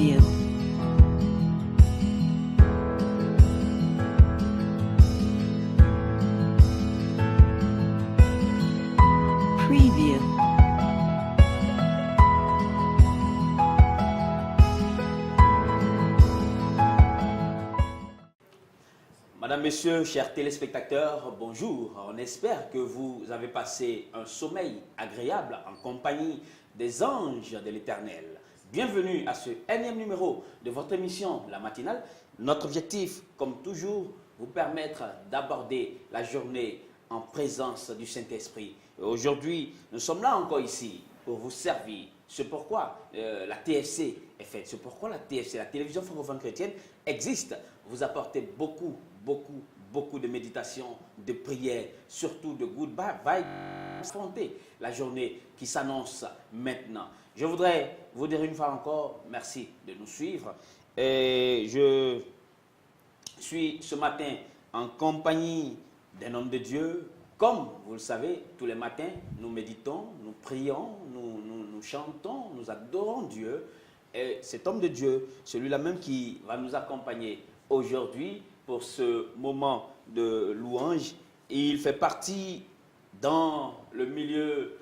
Preview. Preview. Madame, Messieurs, chers téléspectateurs, bonjour. On espère que vous avez passé un sommeil agréable en compagnie des anges de l'Éternel. Bienvenue à ce énième numéro de votre émission, La Matinale. Notre objectif, comme toujours, vous permettre d'aborder la journée en présence du Saint-Esprit. Aujourd'hui, nous sommes là encore ici pour vous servir. C'est pourquoi la TFC est faite. C'est pourquoi la TFC, la télévision francophone chrétienne, existe. Vous apportez beaucoup de méditation, de prière, surtout de good vibes, affronter la journée qui s'annonce maintenant. Je voudrais vous dire une fois encore, merci de nous suivre. Et je suis ce matin en compagnie d'un homme de Dieu. Comme vous le savez, tous les matins, nous méditons, nous prions, nous chantons, nous adorons Dieu. Et cet homme de Dieu, celui-là même qui va nous accompagner aujourd'hui pour ce moment de louange, il fait partie dans le milieu,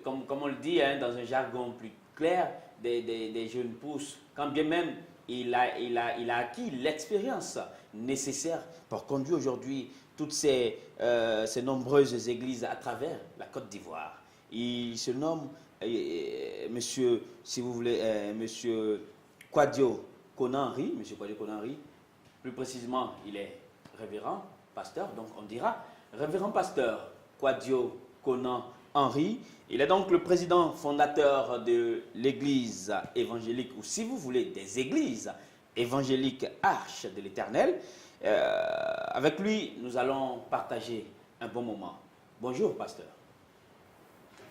comme on le dit, dans un jargon plus clair, des jeunes pousses, quand bien même il a acquis l'expérience nécessaire pour conduire aujourd'hui toutes ces nombreuses églises à travers la Côte d'Ivoire. Il se nomme, monsieur, si vous voulez, monsieur Kwadio Konan-Henri, monsieur Kwadio Konan-Henri. Plus précisément, il est révérend pasteur, donc on dira révérend pasteur Kwadio Konan-Henri. Il est donc le président fondateur de l'église évangélique, ou si vous voulez, des églises évangéliques Arche de l'Éternel. Avec lui, nous allons partager un bon moment. Bonjour, pasteur.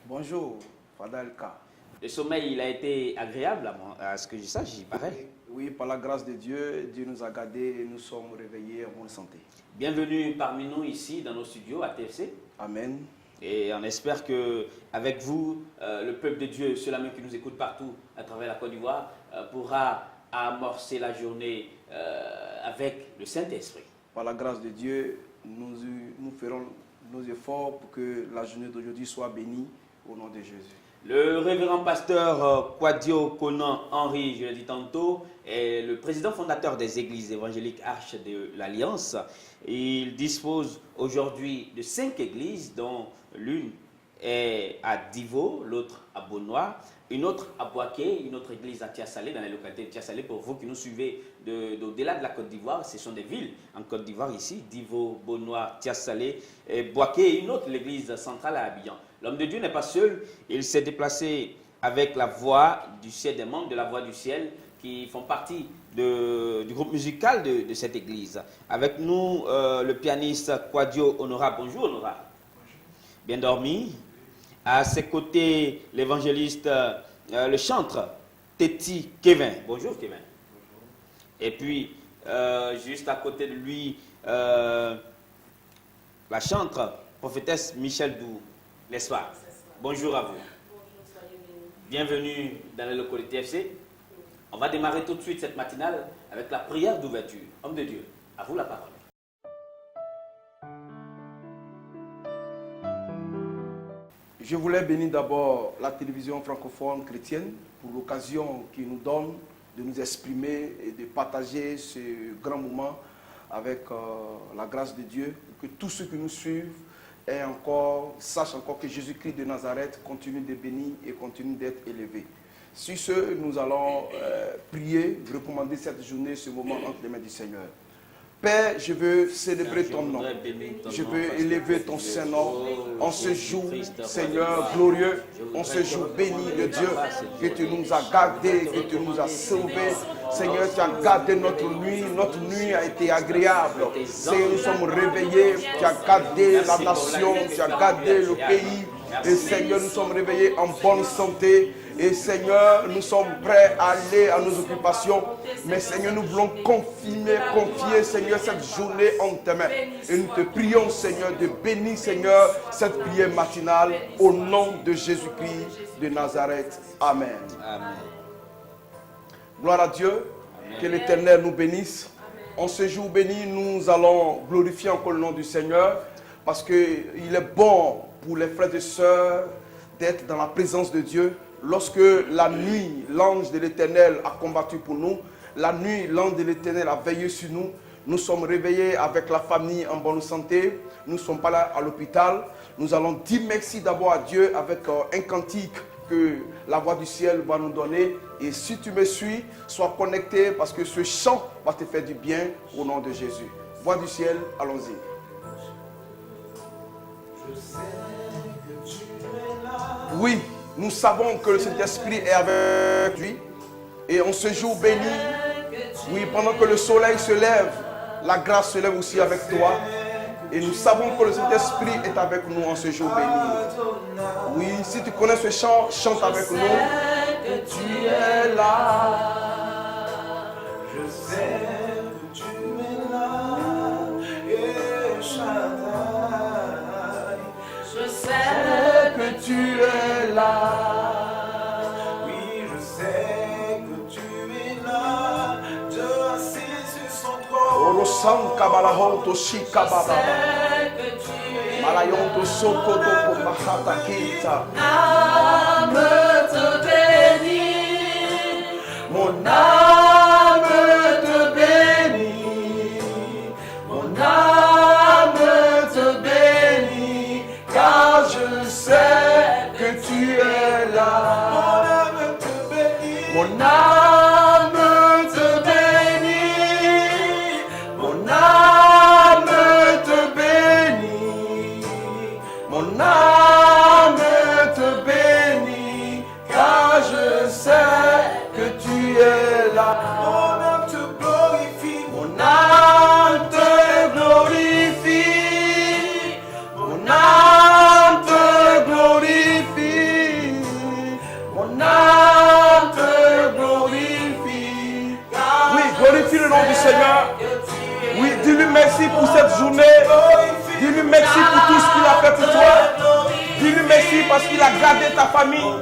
Bonjour, Fadalka. Le sommeil, il a été agréable, à ce que je sache, j'y parais. Oui, par la grâce de Dieu, Dieu nous a gardés et nous sommes réveillés en bonne santé. Bienvenue parmi nous ici, dans nos studios à TFC. Amen. Et on espère qu'avec vous, le peuple de Dieu, ceux-là même qui nous écoutent partout à travers la Côte d'Ivoire, pourra amorcer la journée avec le Saint-Esprit. Par la grâce de Dieu, nous ferons nos efforts pour que la journée d'aujourd'hui soit bénie au nom de Jésus. Le révérend pasteur Kwadio Konan-Henri, je l'ai dit tantôt, est le président fondateur des églises évangéliques Arche de l'Alliance. Il dispose aujourd'hui de 5 églises, dont l'une est à Divo, l'autre à Beaunois, une autre à Boaké, une autre église à Tiasalé, dans les localités de Tiasalé. Pour vous qui nous suivez d'au-delà de la Côte d'Ivoire, ce sont des villes en Côte d'Ivoire ici, Divo, Beaunois, Tiasalé, Boaké et une autre, l'église centrale à Abidjan. L'homme de Dieu n'est pas seul, il s'est déplacé avec la voix du ciel, des membres de la voix du ciel qui font partie du groupe musical de cette église. Avec nous, le pianiste Kwadio Honora. Bonjour Honora. Bien dormi. À ses côtés, l'évangéliste, le chantre Teti Kevin. Bonjour Kevin. Bonjour. Et puis, juste à côté de lui, la chantre prophétesse Michel Dou. N'est-ce pas? Bonjour à vous. Bonjour, soyez bénis. Bienvenue dans les locaux de TFC. On va démarrer tout de suite cette matinale avec la prière d'ouverture. Homme de Dieu, à vous la parole. Je voulais bénir d'abord la télévision francophone chrétienne pour l'occasion qu'il nous donne de nous exprimer et de partager ce grand moment avec la grâce de Dieu, pour que tous ceux qui nous suivent sachent encore que Jésus-Christ de Nazareth continue de bénir et continue d'être élevé. Sur ce, nous allons prier, recommander cette journée, ce moment entre les mains du Seigneur. Père, je veux célébrer ton nom. Je veux élever ton Saint-Nom. En ce jour, Seigneur glorieux, en ce jour béni de Dieu, que tu nous as gardés, que tu nous as sauvés. Seigneur, tu as gardé notre nuit a été agréable. Seigneur, nous sommes réveillés, tu as gardé la nation, tu as gardé le pays. Et Seigneur, nous sommes réveillés en bonne santé. Et Seigneur, nous sommes prêts à aller à nos occupations. Mais Seigneur, nous voulons confier, Seigneur, cette journée en tes mains. Et nous te prions, Seigneur, de bénir, Seigneur, cette prière matinale au nom de Jésus-Christ de Nazareth. Amen. Amen. Gloire à Dieu. Amen. Que l'Éternel nous bénisse. En ce jour béni, nous allons glorifier encore le nom du Seigneur parce qu'il est bon pour les frères et sœurs d'être dans la présence de Dieu. Lorsque la nuit, l'ange de l'Éternel a combattu pour nous, la nuit, l'ange de l'Éternel a veillé sur nous. Nous sommes réveillés avec la famille en bonne santé. Nous ne sommes pas là à l'hôpital. Nous allons dire merci d'abord à Dieu avec un cantique que la voix du ciel va nous donner. Et si tu me suis, sois connecté parce que ce chant va te faire du bien au nom de Jésus. Voix du ciel, allons-y. Oui, nous savons que le Saint-Esprit est avec lui. Et en ce jour béni, oui, pendant que le soleil se lève, la grâce se lève aussi avec toi. Et nous savons que le Saint-Esprit est avec nous en ce jour béni. Oui, si tu connais ce chant, chante avec nous. Que tu es là. Je sais que tu es là. Et Je sais Que tu es là. oui, je sais que tu es là. Dieu assis sur son trône. Orosan kabalahonto shikababa. que tu es Malayonto sokoto komahata kita. âme te bénit. Mon âme te bénit. Mon âme te bénit. Car je sais que tu es là. Mon âme te bénit. Mon âme te bénit. Mon âme te bénit. Mon âme te bénit. Car je sais que tu es là. Mon âme te glorifie. Mon âme te glorifie. Mon âme te glorifie. Mon âme te glorifie. Oui, glorifie le nom du Seigneur. Oui, dis-lui merci pour cette journée. Dis-lui merci pour tout ce qu'il a fait pour toi. Dis-lui merci parce qu'il a gardé ta famille.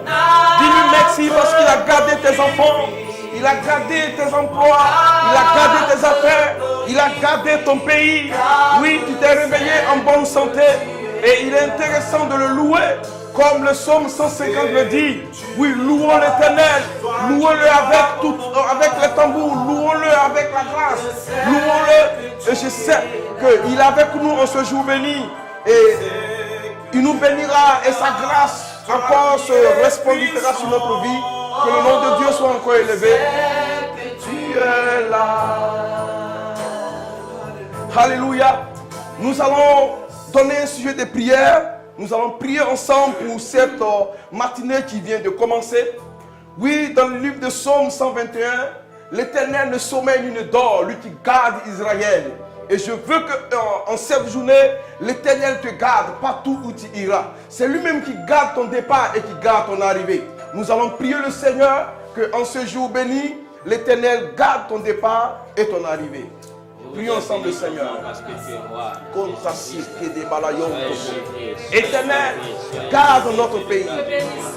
Dis-lui merci parce qu'il a gardé tes enfants. Il a gardé tes emplois. Il a gardé tes affaires. Il a gardé ton pays. Oui, tu t'es réveillé en bonne santé. Et il est intéressant de le louer. Comme le psaume 150 le dit. Oui, louons l'Éternel. Louons-le avec les tambours. Louons-le avec la grâce. Louons-le. Et je sais qu'il est avec nous en ce jour béni. Et il nous bénira et sa grâce encore se resplendira sur notre vie. Que le nom de Dieu soit encore élevé. Tu es là. Alléluia. Nous allons donner un sujet de prière. Nous allons prier ensemble pour cette matinée qui vient de commencer. Oui, dans le livre de Psaume 121, l'Éternel ne sommeille ni ne dort, lui qui garde Israël. Et je veux qu'en cette journée, l'Éternel te garde partout où tu iras. C'est lui-même qui garde ton départ et qui garde ton arrivée. Nous allons prier le Seigneur qu'en ce jour béni, l'Éternel garde ton départ et ton arrivée. Prions ensemble le Seigneur. Éternel, garde notre pays.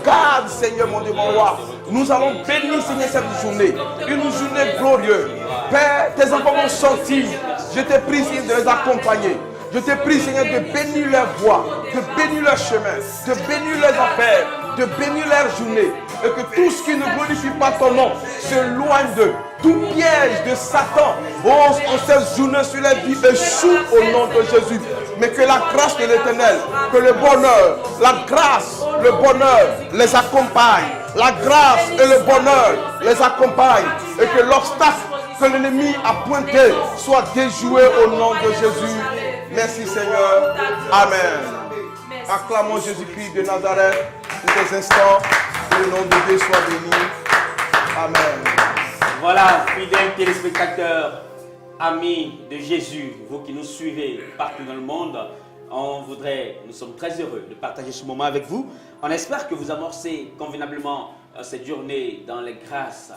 Garde, Seigneur, mon Dieu, mon roi. Nous allons bénir, Seigneur, cette journée. Une journée glorieuse. Père, tes enfants vont sortir. Je te prie, Seigneur, de les accompagner. Je te prie, Seigneur, de bénir leur voie, de bénir leur chemin, de bénir leurs affaires, de bénir leur journée. Et que tout ce qui ne glorifie pas ton nom s'éloigne d'eux. Tout piège de Satan en cette journée sur les vies échoue au nom de Jésus. Mais que la grâce de l'Éternel, que le bonheur, la grâce, le bonheur les accompagne. La grâce et le bonheur les accompagnent. Et que l'obstacle que l'ennemi a pointé soit déjoué au nom de Jésus. Merci Seigneur. Amen. Acclamons Jésus-Christ de Nazareth pour des instants. Que le nom de Dieu soit béni. Amen. Voilà, fidèles téléspectateurs, amis de Jésus, vous qui nous suivez partout dans le monde, nous sommes très heureux de partager ce moment avec vous. On espère que vous amorcez convenablement cette journée dans les grâces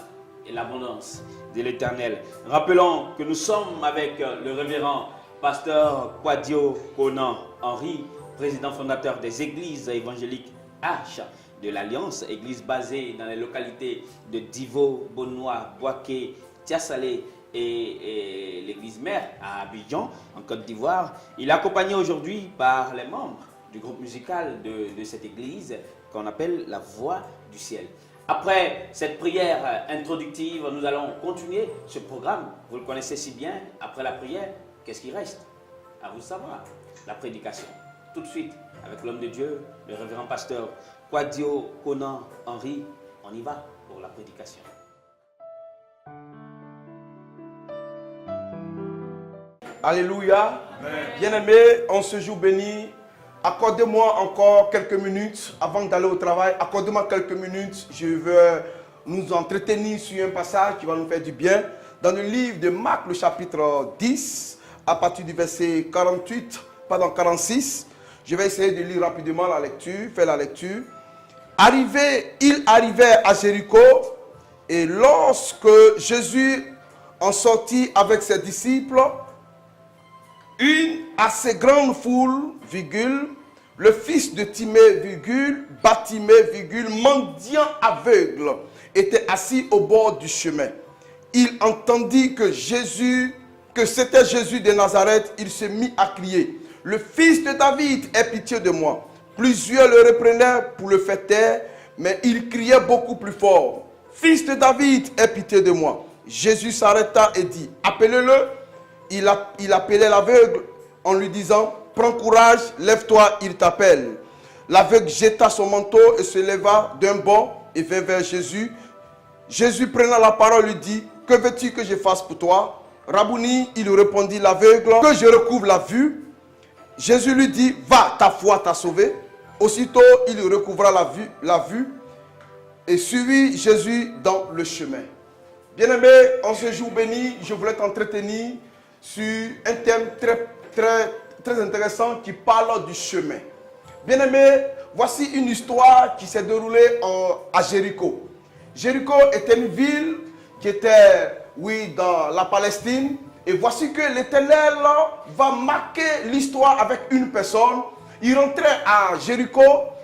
et l'abondance de l'Éternel. Rappelons que nous sommes avec le révérend pasteur Kwadio Conan Henry, président fondateur des églises évangéliques H, de l'Alliance, église basée dans les localités de Divo, Bonnois, Boaké, Tiasalé et l'église mère à Abidjan, en Côte d'Ivoire. Il est accompagné aujourd'hui par les membres du groupe musical de cette église qu'on appelle la Voix du Ciel. Après cette prière introductive, nous allons continuer ce programme. Vous le connaissez si bien. Après la prière, qu'est-ce qui reste? À vous de savoir. La prédication. Tout de suite, avec l'homme de Dieu, le révérend pasteur Kwadio Conan Henry. On y va pour la prédication. Alléluia. Bien-aimés, en ce jour béni, accordez-moi encore quelques minutes avant d'aller au travail. Accordez-moi quelques minutes. Je veux nous entretenir sur un passage qui va nous faire du bien. Dans le livre de Marc, le chapitre 10, à partir du verset 46. Je vais essayer de lire rapidement la lecture, faire la lecture. Il arrivait à Jéricho, et lorsque Jésus en sortit avec ses disciples, une assez grande foule, virgule, le fils de Timée, virgule, Bartimée, virgule, mendiant aveugle, était assis au bord du chemin. Il entendit que c'était Jésus de Nazareth. Il se mit à crier: le fils de David, aie pitié de moi. Plusieurs le reprenaient pour le faire taire, mais il criait beaucoup plus fort: fils de David, aie pitié de moi. Jésus s'arrêta et dit: appelez-le. Il appelait l'aveugle en lui disant: prends courage, lève-toi, il t'appelle. L'aveugle jeta son manteau et se leva d'un bond et vint vers Jésus. Jésus, prenant la parole, lui dit: que veux-tu que je fasse pour toi? Rabouni, il répondit l'aveugle: que je recouvre la vue. Jésus lui dit: va, ta foi t'a sauvé. Aussitôt, il recouvra la vue et suivit Jésus dans le chemin. Bien-aimé, en ce jour béni, je voulais t'entretenir sur un thème très intéressant qui parle du chemin. Bien-aimé, voici une histoire qui s'est déroulée à Jéricho. Jéricho était une ville qui était, dans la Palestine. Et voici que l'Éternel va marquer l'histoire avec une personne. Il rentrait à Jéricho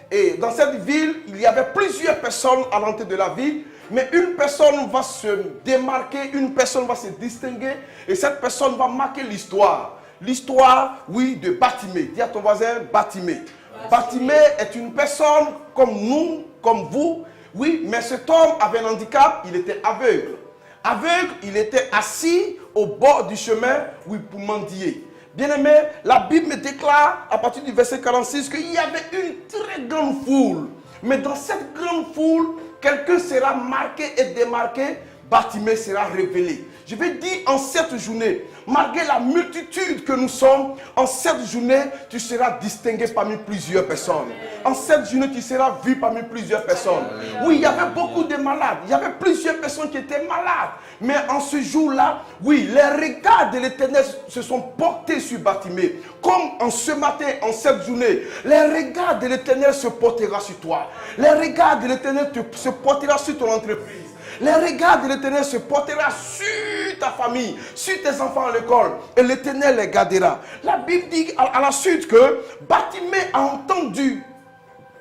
et dans cette ville, il y avait plusieurs personnes à l'entrée de la ville. Mais une personne va se démarquer, une personne va se distinguer et cette personne va marquer l'histoire. L'histoire, de Bartimée. Dis à ton voisin, Bartimée. Bartimée est une personne comme nous, comme vous. Oui, mais cet homme avait un handicap, il était aveugle. Aveugle, il était assis au bord du chemin, pour mendier. Bien-aimé, la Bible me déclare, à partir du verset 46, qu'il y avait une très grande foule. Mais dans cette grande foule, quelqu'un sera marqué et démarqué, Bartimée sera révélé. Je vais dire, en cette journée, malgré la multitude que nous sommes, en cette journée, tu seras distingué parmi plusieurs personnes. En cette journée, tu seras vu parmi plusieurs personnes. Oui, il y avait beaucoup de malades. Il y avait plusieurs personnes qui étaient malades. Mais en ce jour-là, les regards de l'Éternel se sont portés sur Bartimée. Comme en ce matin, en cette journée, les regards de l'Éternel se porteront sur toi. Les regards de l'Éternel se porteront sur ton entreprise. Les regards de l'Éternel se porteront sur ta famille, sur tes enfants à l'école. Et l'Éternel les gardera. La Bible dit à la suite que Bartimée a entendu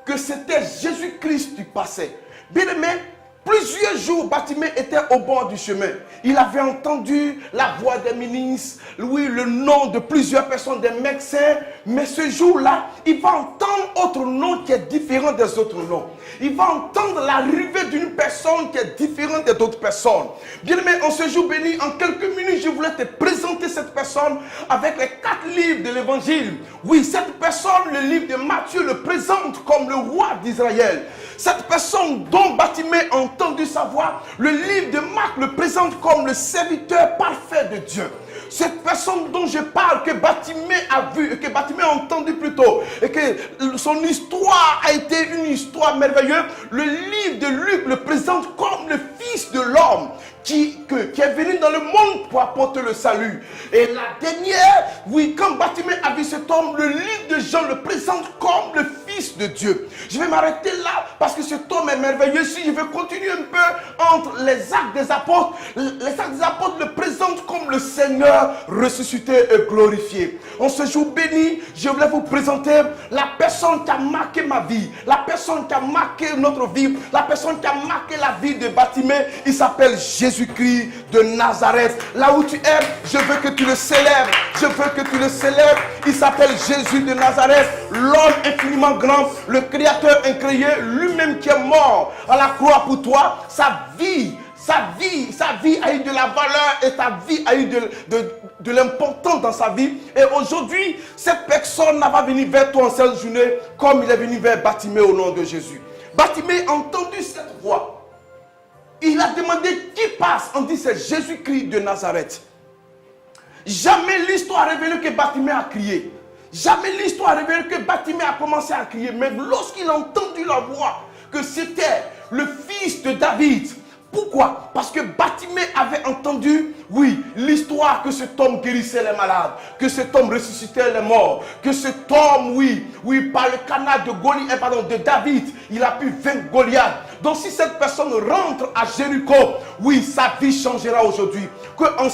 que c'était Jésus-Christ qui passait. Bien aimé, plusieurs jours, Bartimée était au bord du chemin. Il avait entendu la voix des ministres, le nom de plusieurs personnes, des médecins. Mais ce jour-là, il va entendre autre nom qui est différent des autres noms. Il va entendre l'arrivée d'une personne qui est différente des autres personnes. Bien aimé, en ce jour béni, en quelques minutes, je voulais te présenter cette personne avec les 4 livres de l'évangile. Oui, cette personne, le livre de Matthieu le présente comme le roi d'Israël. Cette personne dont Bartimée a entendu sa voix, le livre de Marc le présente comme le serviteur parfait de Dieu. Cette personne dont je parle, que Bartimée a vu, que Bartimée a entendu plus tôt, et que son histoire a été une histoire merveilleuse, le livre de Luc le présente comme le Fils de l'homme qui est venu dans le monde pour apporter le salut. Et la dernière, quand Bartimée a vu cet homme, le livre de Jean le présente comme le Fils de Dieu. Je vais m'arrêter là parce que cet homme est merveilleux. Si je vais continuer un peu entre les actes des apôtres le présentent comme le Seigneur ressuscité et glorifié. En ce jour béni, je voulais vous présenter la personne qui a marqué ma vie, la personne qui a marqué notre vie, la personne qui a marqué la vie de Bartimée. Il s'appelle Jésus-Christ de Nazareth. Là où tu es, je veux que tu le célèbres. Je veux que tu le célèbres. Il s'appelle Jésus de Nazareth, l'homme infiniment grand, le créateur incréé, lui-même qui est mort à la croix pour toi. Sa vie a eu de la valeur et sa vie a eu de l'importance dans sa vie. Et aujourd'hui, cette personne n'a pas venu vers toi en cette journée comme il est venu vers Bartimée au nom de Jésus. Bartimée a entendu cette voix. Il a demandé qui passe. On dit c'est Jésus-Christ de Nazareth. Jamais l'histoire a révélé que Bartimée a crié. Jamais l'histoire a révélé que Bartimée a commencé à crier. Mais lorsqu'il a entendu la voix, que c'était le fils de David. Pourquoi? Parce que Bartimée avait entendu, oui, l'histoire que cet homme guérissait les malades, que cet homme ressuscitait les morts, que cet homme, oui, par le canal de David, il a pu vaincre Goliath. Donc si cette personne rentre à Jéricho, oui, sa vie changera aujourd'hui. Que en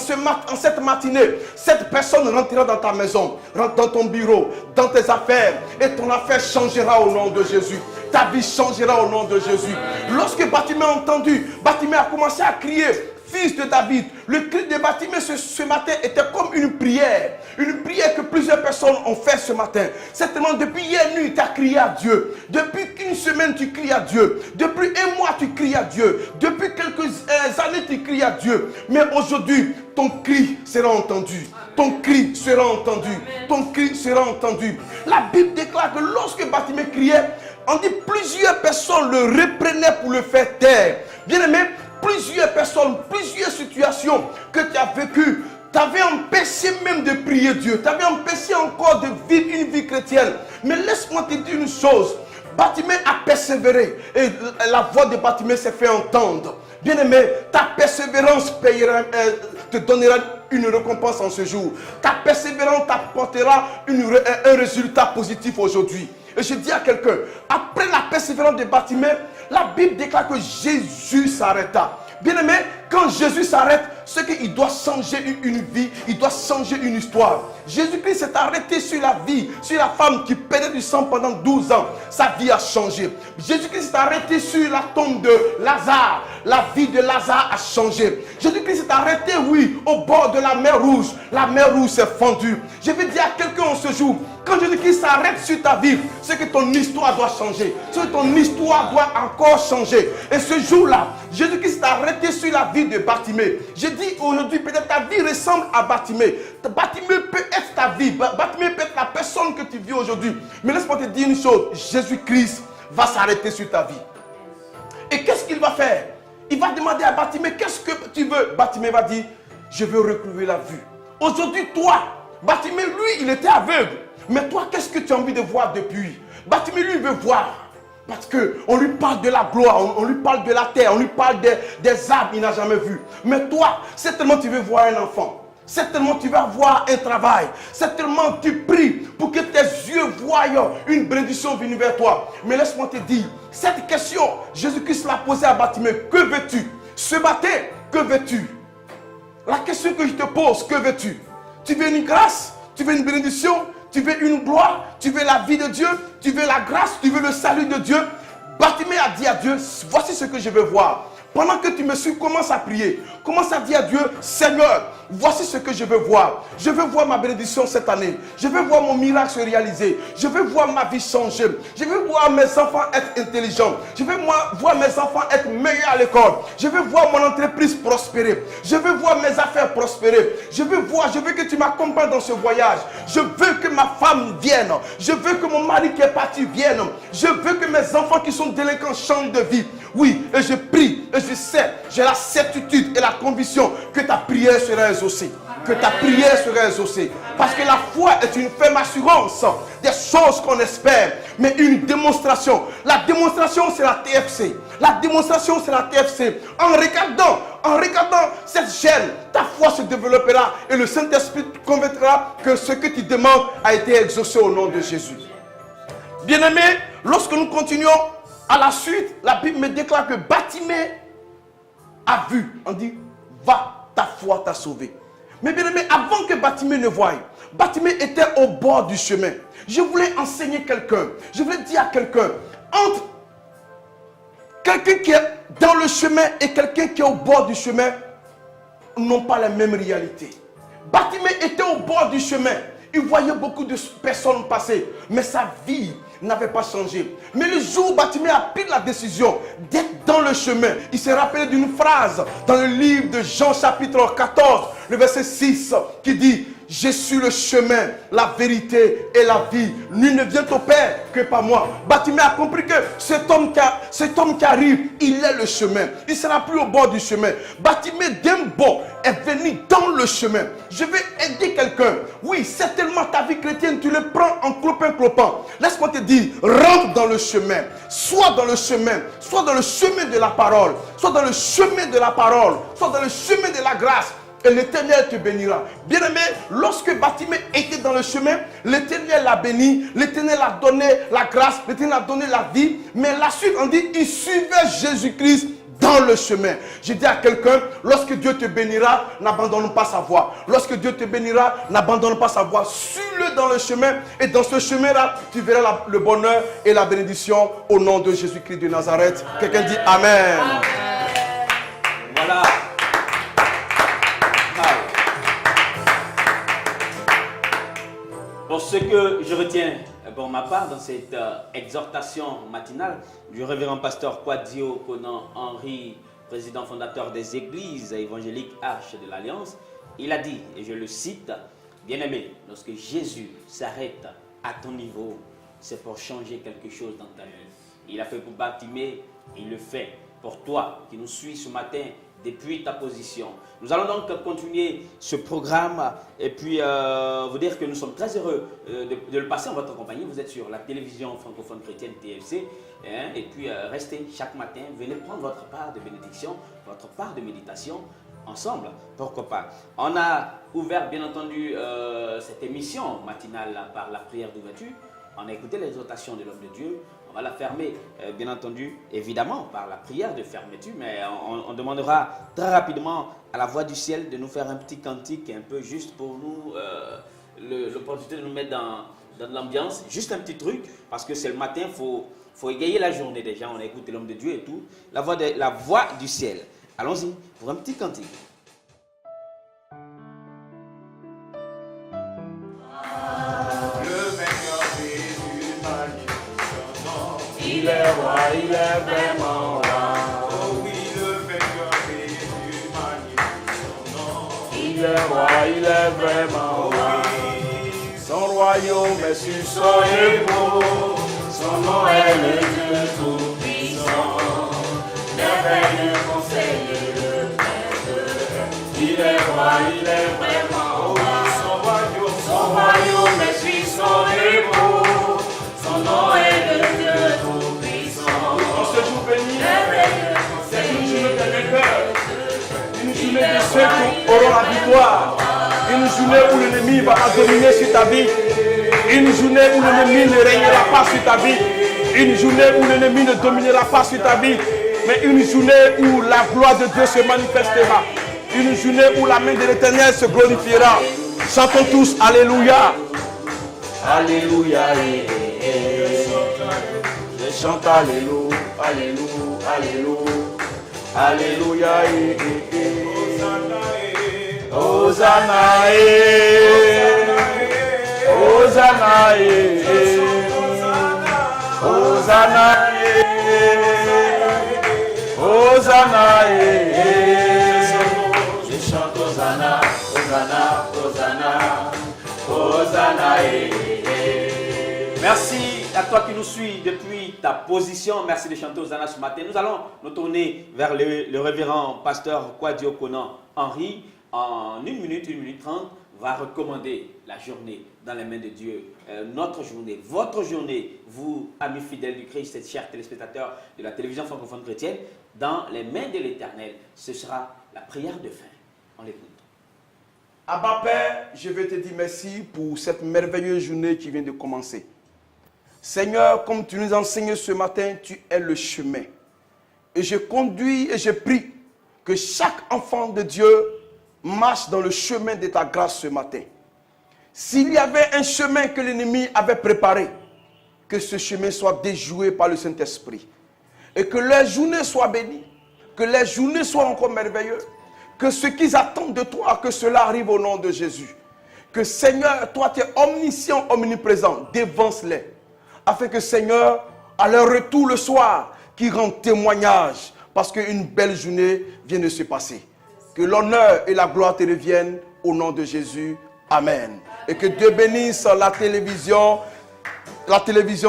cette matinée, cette personne rentrera dans ta maison, rentre dans ton bureau, dans tes affaires, et ton affaire changera au nom de Jésus. Ta vie changera au nom de Jésus. Lorsque Bartimée a entendu, Bartimée a commencé à crier, fils de David. Le cri de Bartimée ce matin était comme une prière. Une prière que plusieurs personnes ont fait ce matin. Certainement depuis hier nuit, tu as crié à Dieu. Depuis une semaine, tu cries à Dieu. Depuis un mois, tu cries à Dieu. Depuis quelques années, tu cries à Dieu. Mais aujourd'hui, ton cri sera entendu. Ton cri sera entendu. Ton cri sera entendu. La Bible déclare que lorsque Bartimée criait, on dit plusieurs personnes le reprenaient pour le faire taire. Bien aimé, plusieurs personnes, plusieurs situations que tu as vécues, t'avais empêché même de prier Dieu. T'avais empêché encore de vivre une vie chrétienne. Mais laisse-moi te dire une chose. Bartimée a persévéré. Et la voix de Bartimée s'est fait entendre. Bien aimé, ta persévérance te donnera une récompense en ce jour. Ta persévérance t'apportera un résultat positif aujourd'hui. Et je dis à quelqu'un, après la persévérance de Bartimée, la Bible déclare que Jésus s'arrêta. Bien aimé, quand Jésus s'arrête, c'est qu'il doit changer une vie, il doit changer une histoire. Jésus-Christ s'est arrêté sur la vie, sur la femme qui perdait du sang pendant 12 ans. Sa vie a changé. Jésus-Christ s'est arrêté sur la tombe de Lazare. La vie de Lazare a changé. Jésus-Christ s'est arrêté, oui, au bord de la mer Rouge. La mer Rouge s'est fendue. Je vais dire à quelqu'un en ce jour, quand Jésus-Christ s'arrête sur ta vie, c'est que ton histoire doit changer. C'est que ton histoire doit encore changer. Et ce jour-là, Jésus-Christ s'est arrêté sur la vie de Bartimée. Je dis aujourd'hui, peut-être ta vie ressemble à Bartimée. Bartimée peut être ta vie. Bartimée peut être la personne que tu vis aujourd'hui. Mais laisse-moi te dire une chose. Jésus-Christ va s'arrêter sur ta vie. Et qu'est-ce qu'il va faire? Il va demander à Bartimée, qu'est-ce que tu veux? Bartimée va dire, je veux retrouver la vue. Aujourd'hui, toi, Bartimée, lui, il était aveugle. Mais toi, qu'est-ce que tu as envie de voir depuis? Bartimée, lui, veut voir. Parce qu'on lui parle de la gloire, on lui parle de la terre, on lui parle des arbres qu'il n'a jamais vus. Mais toi, certainement tu veux voir un enfant. Certainement tu vas avoir un travail. Certainement tu pries pour que tes yeux voient une bénédiction venir vers toi. Mais laisse-moi te dire, cette question, Jésus-Christ l'a posée à Bartimée. Que veux-tu? Ce matin, que veux-tu? La question que je te pose, que veux-tu? Tu veux une grâce? Tu veux une bénédiction? Tu veux une gloire? Tu veux la vie de Dieu? Tu veux la grâce? Tu veux le salut de Dieu? Bartimée a dit à Dieu, voici ce que je veux voir. Pendant que tu me suis, commence à prier. Commence à dire à Dieu, Seigneur, voici ce que je veux voir. Je veux voir ma bénédiction cette année. Je veux voir mon miracle se réaliser. Je veux voir ma vie changer. Je veux voir mes enfants être intelligents. Je veux voir mes enfants être meilleurs à l'école. Je veux voir mon entreprise prospérer. Je veux voir mes affaires prospérer. Je veux que tu m'accompagnes dans ce voyage. Je veux que ma femme vienne. Je veux que mon mari qui est parti vienne. Je veux que mes enfants qui sont délinquants changent de vie. Oui, et je prie, et je sais, j'ai la certitude et la conviction que ta prière sera exaucée. Que ta prière sera exaucée. Parce que la foi est une ferme assurance des choses qu'on espère, mais une démonstration. La démonstration, c'est la TFC. La démonstration, c'est la TFC. En regardant cette chaîne, ta foi se développera et le Saint-Esprit te convaincra que ce que tu demandes a été exaucé au nom de Jésus. Bien-aimés, lorsque nous continuons, à la suite, la Bible me déclare que Bartimée a vu. On dit, va, ta foi t'a sauvé. Mais bien aimé, avant que Bartimée ne voie, Bartimée était au bord du chemin. Je voulais enseigner quelqu'un. Je voulais dire à quelqu'un, entre quelqu'un qui est dans le chemin et quelqu'un qui est au bord du chemin, n'ont pas la même réalité. Bartimée était au bord du chemin. Il voyait beaucoup de personnes passer, mais sa vie n'avait pas changé. Mais le jour où Bartimée a pris la décision d'être dans le chemin, il s'est rappelé d'une phrase dans le livre de Jean chapitre 14, le verset 6, qui dit: je suis le chemin, la vérité et la vie. Nul ne vient au Père que par moi. Bartimée a compris que cet homme qui arrive, il est le chemin. Il ne sera plus au bord du chemin. Bartimée d'un bord est venu dans le chemin. Je vais aider quelqu'un. Oui, certainement ta vie chrétienne, tu le prends en clopin-clopin. Laisse-moi te dire, rentre dans le chemin. Sois dans le chemin. Sois dans le chemin de la parole. Sois dans le chemin de la parole. Sois dans le chemin de la grâce. Et l'Éternel te bénira. Bien-aimé, lorsque Bartimée était dans le chemin, l'Éternel l'a béni, l'Éternel a donné la grâce, l'Éternel a donné la vie. Mais la suite, on dit, il suivait Jésus-Christ dans le chemin. Je dis à quelqu'un, lorsque Dieu te bénira, n'abandonne pas sa voie. Lorsque Dieu te bénira, n'abandonne pas sa voie. Suis-le dans le chemin. Et dans ce chemin-là, tu verras le bonheur et la bénédiction au nom de Jésus-Christ de Nazareth. Quelqu'un dit Amen. Amen. Voilà. Pour ce que je retiens pour ma part dans cette exhortation matinale du révérend pasteur Kwadio Konan Henry, président fondateur des églises évangéliques Arche de l'Alliance, il a dit, et je le cite, « Bien-aimé, lorsque Jésus s'arrête à ton niveau, c'est pour changer quelque chose dans ta vie. Il a fait pour Bartimée, il le fait pour toi qui nous suis ce matin depuis ta position. » Nous allons donc continuer ce programme et puis vous dire que nous sommes très heureux de le passer en votre compagnie. Vous êtes sur la télévision francophone chrétienne TFC et puis restez chaque matin, venez prendre votre part de bénédiction, votre part de méditation ensemble, pourquoi pas. On a ouvert bien entendu cette émission matinale par la prière d'ouverture. On a écouté l'exhortation de l'homme de Dieu. On va la fermer, bien entendu, évidemment, par la prière de fermeture, mais on demandera très rapidement à la voix du ciel de nous faire un petit cantique, un peu juste pour nous, l'opportunité de nous mettre dans l'ambiance, juste un petit truc, parce que c'est le matin, il faut égayer la journée déjà, on a écouté l'homme de Dieu et tout, la voix du ciel. Allons-y pour un petit cantique. Il est roi, il est vraiment roi. Oh oui, le vainqueur Jésus magnifie son nom. Il est roi, il est vraiment roi. Son royaume est sur son épaule. Son nom est le Dieu tout-puissant. Merveilleux conseiller, le Maître. Il est roi, il est vraiment roi. Son royaume est sur son épaule. Son nom est le Dieu tout-puissant. En ce jour béni, c'est une journée de vainqueurs, une journée de ceux qui auront la victoire, une journée où l'ennemi va pas dominer sur ta vie, une journée où l'ennemi ne régnera pas sur ta vie, une journée où l'ennemi ne dominera pas sur ta vie, mais une journée où la gloire de Dieu se manifestera, une journée où la main de l'Éternel se glorifiera. Chantons tous Alléluia. Alléluia. Je chante Alléluia, Alléluia, Alléluia, Hosanna, Hosanna, Hosanna, Hosanna, je chante Hosanna, Hosanna, Hosanna, Hosanna. Merci à toi qui nous suis depuis ta position. Merci de chanter Hosanna ce matin. Nous allons nous tourner vers le révérend pasteur Kwadio Konan Henry. En 1 minute 30, va recommander la journée dans les mains de Dieu. Notre journée, votre journée, vous, amis fidèles du Christ et chers téléspectateurs de la télévision francophone chrétienne, dans les mains de l'Éternel. Ce sera la prière de fin. On l'écoute. Abba Père, je vais te dire merci pour cette merveilleuse journée qui vient de commencer. Seigneur, comme tu nous enseignes ce matin, tu es le chemin. Et je conduis et je prie que chaque enfant de Dieu marche dans le chemin de ta grâce ce matin. S'il y avait un chemin que l'ennemi avait préparé, que ce chemin soit déjoué par le Saint-Esprit. Et que les journées soient bénies, que les journées soient encore merveilleuses, que ce qu'ils attendent de toi, que cela arrive au nom de Jésus. Que Seigneur, toi tu es omniscient, omniprésent, dévance-les. Afin que Seigneur, à leur retour le soir, qu'ils rendent témoignage, parce qu'une belle journée vient de se passer. Que l'honneur et la gloire te reviennent au nom de Jésus. Amen. Et que Dieu bénisse la télévision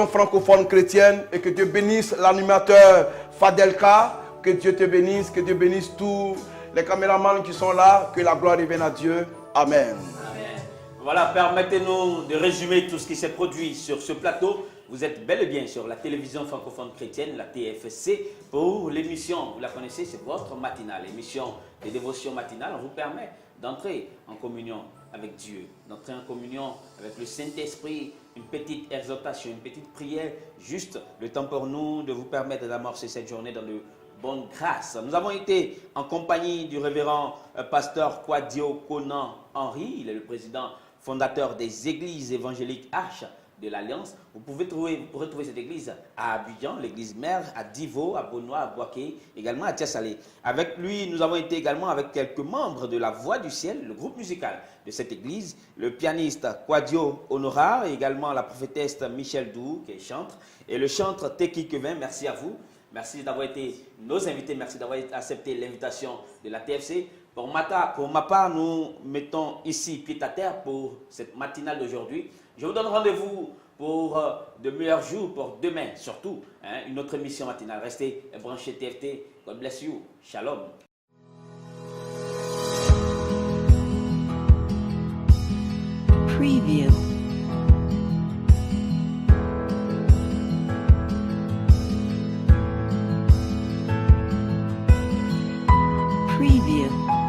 francophone chrétienne, et que Dieu bénisse l'animateur Fadelka, que Dieu te bénisse, que Dieu bénisse tous les caméramans qui sont là, que la gloire revienne à Dieu. Amen. Amen. Voilà, permettez-nous de résumer tout ce qui s'est produit sur ce plateau. Vous êtes bel et bien sur la télévision francophone chrétienne, la TFC, pour l'émission, vous la connaissez, c'est votre matinale, l'émission des dévotions matinales. On vous permet d'entrer en communion avec Dieu, d'entrer en communion avec le Saint-Esprit, une petite exhortation, une petite prière, juste le temps pour nous de vous permettre d'amorcer cette journée dans de bonnes grâces. Nous avons été en compagnie du révérend pasteur Kwadio Conan Henry, il est le président fondateur des églises évangéliques Arche de l'Alliance. Vous pourrez trouver cette église à Abidjan, l'église mère, à Divo, à Bonois, à Boaké, également à Tiasalé. Avec lui, nous avons été également avec quelques membres de la Voix du Ciel, le groupe musical de cette église, le pianiste Kwadio Honora, et également la prophétesse Michel Dou, qui est chantre, et le chantre Teki Kevin. Merci à vous. Merci d'avoir été nos invités. Merci d'avoir accepté l'invitation de la TFC. Pour ma part, nous mettons ici pied à terre pour cette matinale d'aujourd'hui. Je vous donne rendez-vous pour de meilleurs jours, pour demain surtout, une autre émission matinale. Restez branchés TFT. God bless you. Shalom. Preview. Preview.